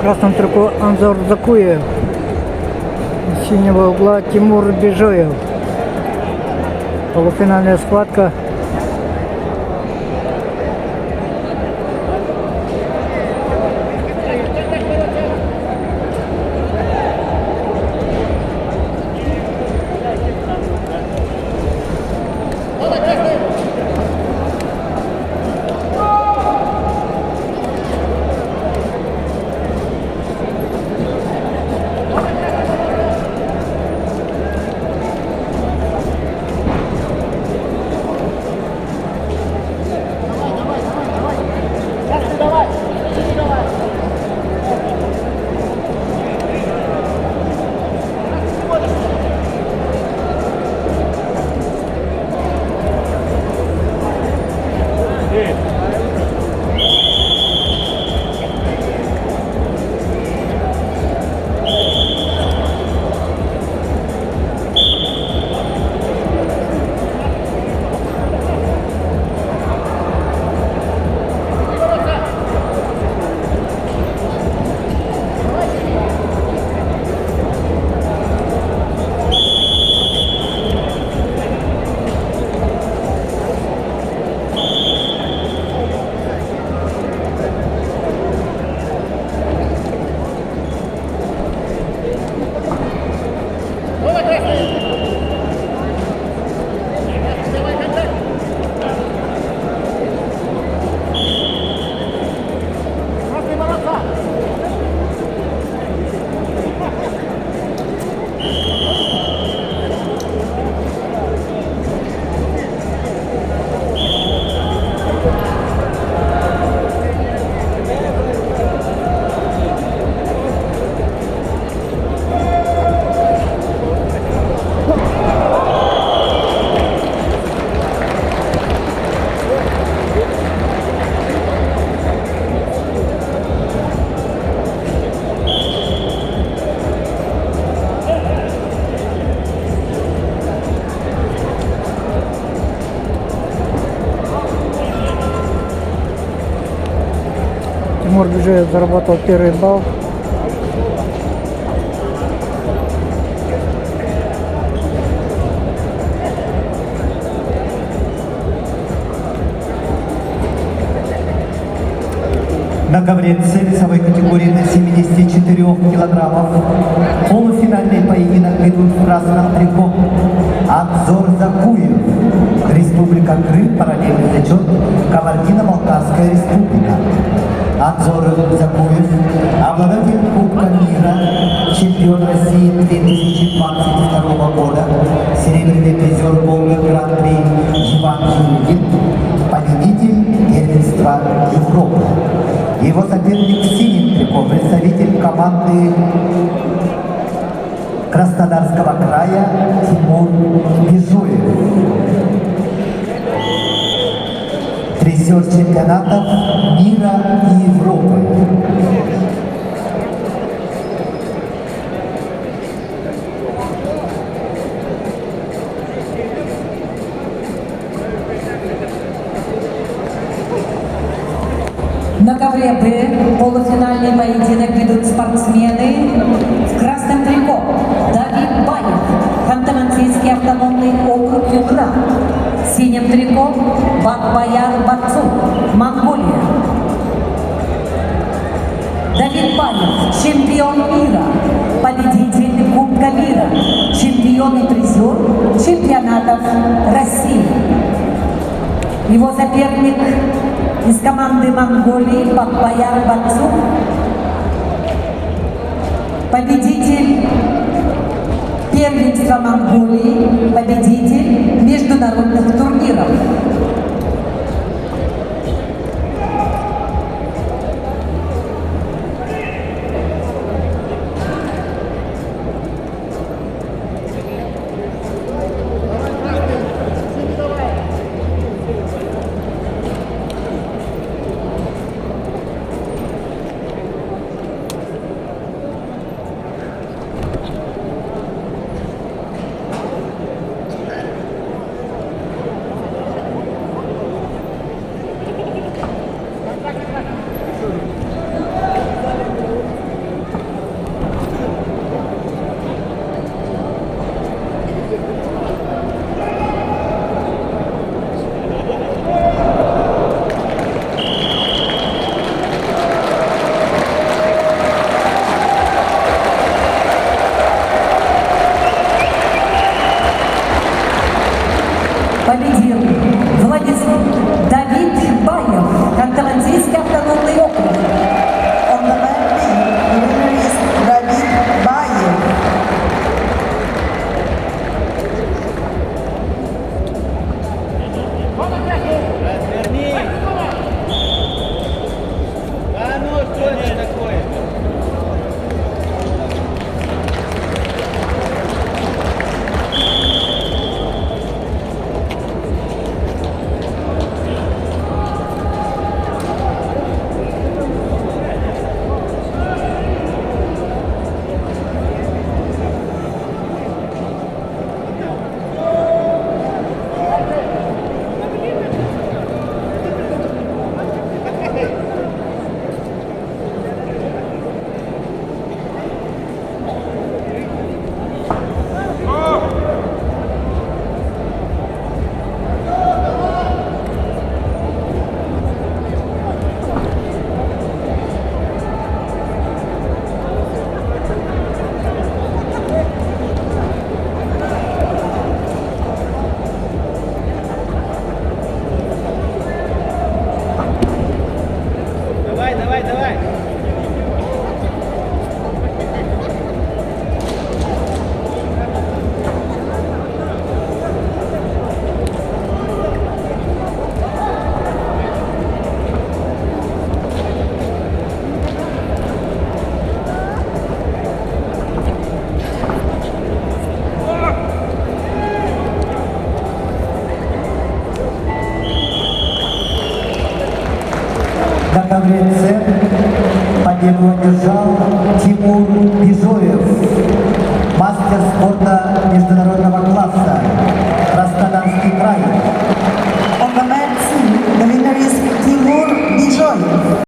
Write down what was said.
красном трико Анзор Закуев. С синего угла Тимур Бежоев. Полуфинальная схватка. Тимур Бежоев заработал первый балл. На ковре C весовой категории до 74 килограммов. Полуфинальный поединок ведут в красном трико Анзор Закуев, Республика Крым, параллельный зачет, Кабардино-Балкарская республика. Анзор Закуев, обладатель Кубка мира, чемпион России 2022 года, серебряный призер Волга Гран-при Иван Жиргин, победитель первенства Европы. Его соперник в синем трико, представитель команды Краснодарского края Тимур Бежоев. Призер чемпионатов мира и Европы. На ковре Б полуфинальный поединок ведут спортсмены в красном трико. Давид Баев, Ханты-Мансийский автономный округ Югра. В синем трико Бакбаяр Бацу, Монголия. Давид Баев, чемпион мира, победитель Кубка мира, чемпион и призер чемпионатов России. Его соперник из команды Монголии Бакбаяр Бацу, победитель первенства Монголии, победитель международных турниров. ГВЦ победу одержал Тимур Бежоев, мастер спорта международного